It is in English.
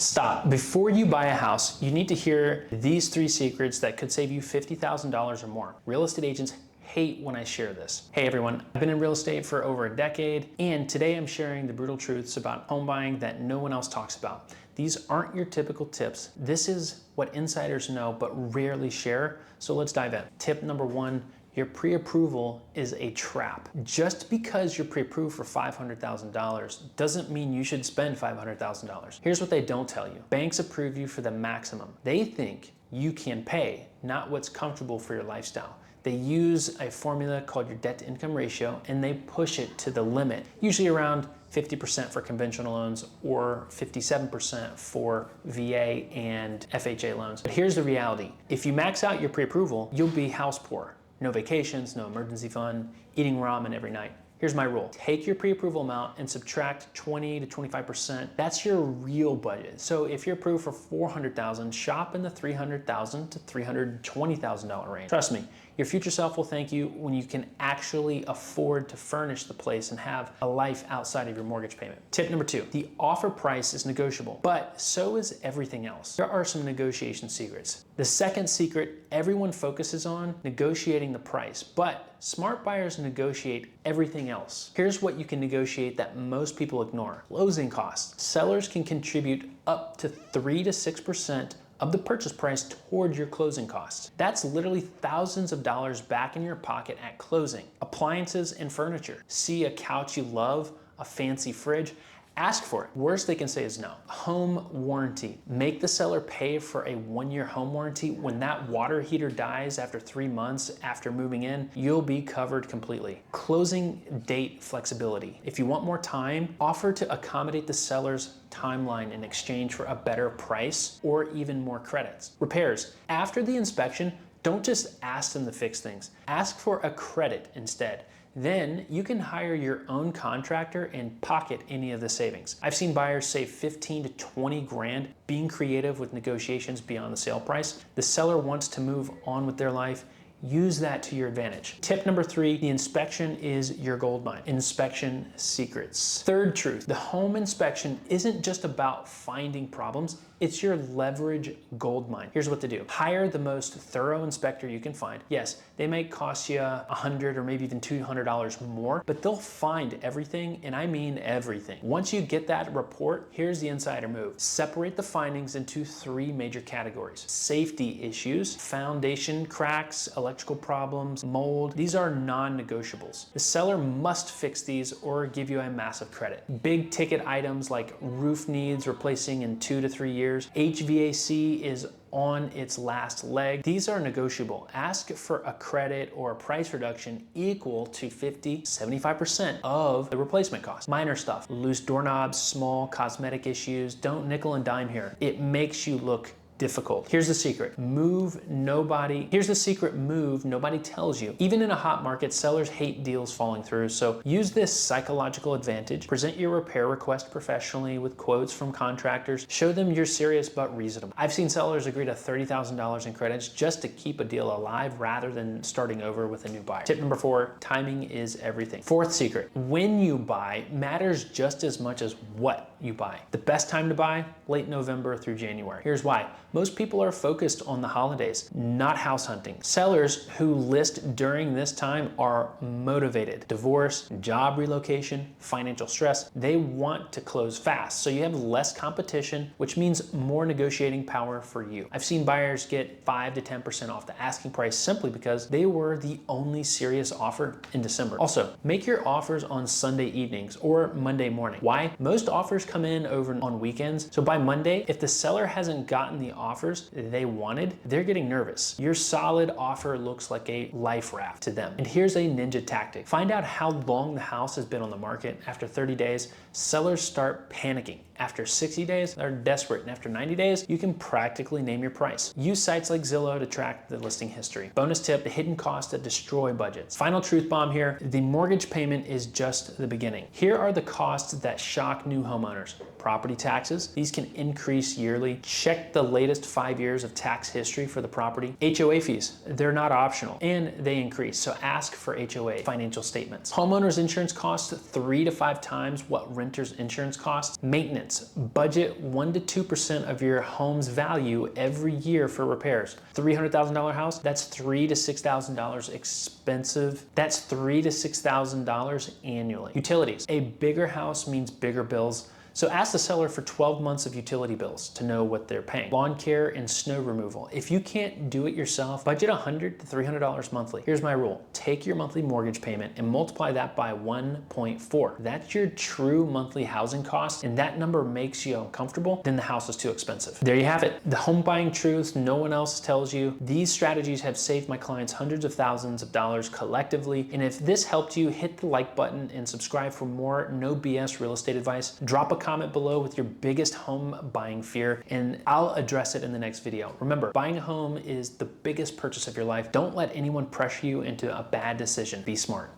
Stop. Before you buy a house, you need to hear these 3 secrets that could save you $50,000 or more. Real estate agents hate when I share this. Hey everyone, I've been in real estate for over a decade, and today I'm sharing the brutal truths about home buying that no one else talks about. These aren't your typical tips. This is what insiders know but rarely share, so let's dive in. Tip number 1, your pre-approval is a trap. Just because you're pre-approved for $500,000 doesn't mean you should spend $500,000. Here's what they don't tell you. Banks approve you for the maximum. They think you can pay, not what's comfortable for your lifestyle. They use a formula called your debt to income ratio and they push it to the limit, usually around 50% for conventional loans or 57% for VA and FHA loans. But here's the reality. If you max out your pre-approval, you'll be house poor. No vacations, no emergency fund, eating ramen every night. Here's my rule. Take your pre-approval amount and subtract 20 to 25%. That's your real budget. So if you're approved for $400,000, shop in the $300,000 to $320,000 range. Trust me, your future self will thank you when you can actually afford to furnish the place and have a life outside of your mortgage payment. Tip number 2, the offer price is negotiable, but so is everything else. There are some negotiation secrets. The second secret everyone focuses on, negotiating the price, but smart buyers negotiate everything else. Here's what you can negotiate that most people ignore. Closing costs. Sellers can contribute up to 3 to 6% of the purchase price toward your closing costs. That's literally thousands of dollars back in your pocket at closing. Appliances and furniture. See a couch you love, a fancy fridge, ask for it. Worst they can say is no. Home warranty. Make the seller pay for a 1-year home warranty. When that water heater dies after 3 months after moving in, you'll be covered completely. Closing date flexibility. If you want more time, offer to accommodate the seller's timeline in exchange for a better price or even more credits. Repairs. After the inspection, don't just ask them to fix things. Ask for a credit instead. Then you can hire your own contractor and pocket any of the savings. I've seen buyers save 15 to 20 grand being creative with negotiations beyond the sale price. The seller wants to move on with their life. Use that to your advantage. Tip number 3, the inspection is your gold mine. Inspection secrets. Third truth, the home inspection isn't just about finding problems, it's your leverage gold mine. Here's what to do. Hire the most thorough inspector you can find. Yes, they may cost you $100 or maybe even $200 more, but they'll find everything, and I mean everything. Once you get that report, here's the insider move. Separate the findings into 3 major categories. Safety issues, foundation cracks, electrical problems, mold. These are non-negotiables. The seller must fix these or give you a massive credit. Big ticket items like roof needs replacing in 2 to 3 years, HVAC is on its last leg. These are negotiable. Ask for a credit or a price reduction equal to 50, 75% of the replacement cost. Minor stuff, loose doorknobs, small cosmetic issues, don't nickel and dime here. It makes you look difficult. Here's the secret. Here's the secret move nobody tells you. Even in a hot market, sellers hate deals falling through, so use this psychological advantage. Present your repair request professionally with quotes from contractors. Show them you're serious but reasonable. I've seen sellers agree to $30,000 in credits just to keep a deal alive rather than starting over with a new buyer. Tip number 4, timing is everything. Fourth secret, when you buy matters just as much as what you buy. The best time to buy, late November through January. Here's why. Most people are focused on the holidays, not house hunting. Sellers who list during this time are motivated. Divorce, job relocation, financial stress. They want to close fast, so you have less competition, which means more negotiating power for you. I've seen buyers get 5 to 10% off the asking price simply because they were the only serious offer in December. Also, make your offers on Sunday evenings or Monday morning. Why? Most offers come in over on weekends, so by Monday, if the seller hasn't gotten the offers they wanted, they're getting nervous. Your solid offer looks like a life raft to them. And here's a ninja tactic. Find out how long the house has been on the market. After 30 days, sellers start panicking. After 60 days, they're desperate. And after 90 days, you can practically name your price. Use sites like Zillow to track the listing history. Bonus tip, the hidden costs that destroy budgets. Final truth bomb here, the mortgage payment is just the beginning. Here are the costs that shock new homeowners. property taxes. These can increase yearly. Check the latest 5 years of tax history for the property. HOA fees, they're not optional and they increase. So ask for HOA financial statements. Homeowners insurance costs 3 to 5 times what renters insurance costs. Maintenance, budget 1 to 2% of your home's value every year for repairs. $300,000 house, that's $3,000 to $6,000 expensive. That's $3,000 to $6,000 annually. Utilities, a bigger house means bigger bills. So ask the seller for 12 months of utility bills to know what they're paying. Lawn care and snow removal. If you can't do it yourself, budget $100 to $300 monthly. Here's my rule. Take your monthly mortgage payment and multiply that by 1.4. That's your true monthly housing cost, and that number makes you uncomfortable, then the house is too expensive. There you have it. The home buying truths no one else tells you. These strategies have saved my clients hundreds of thousands of dollars collectively. And if this helped you, hit the like button and subscribe for more no BS real estate advice. Drop a comment below with your biggest home buying fear and I'll address it in the next video. Remember, buying a home is the biggest purchase of your life. Don't let anyone pressure you into a bad decision. Be smart.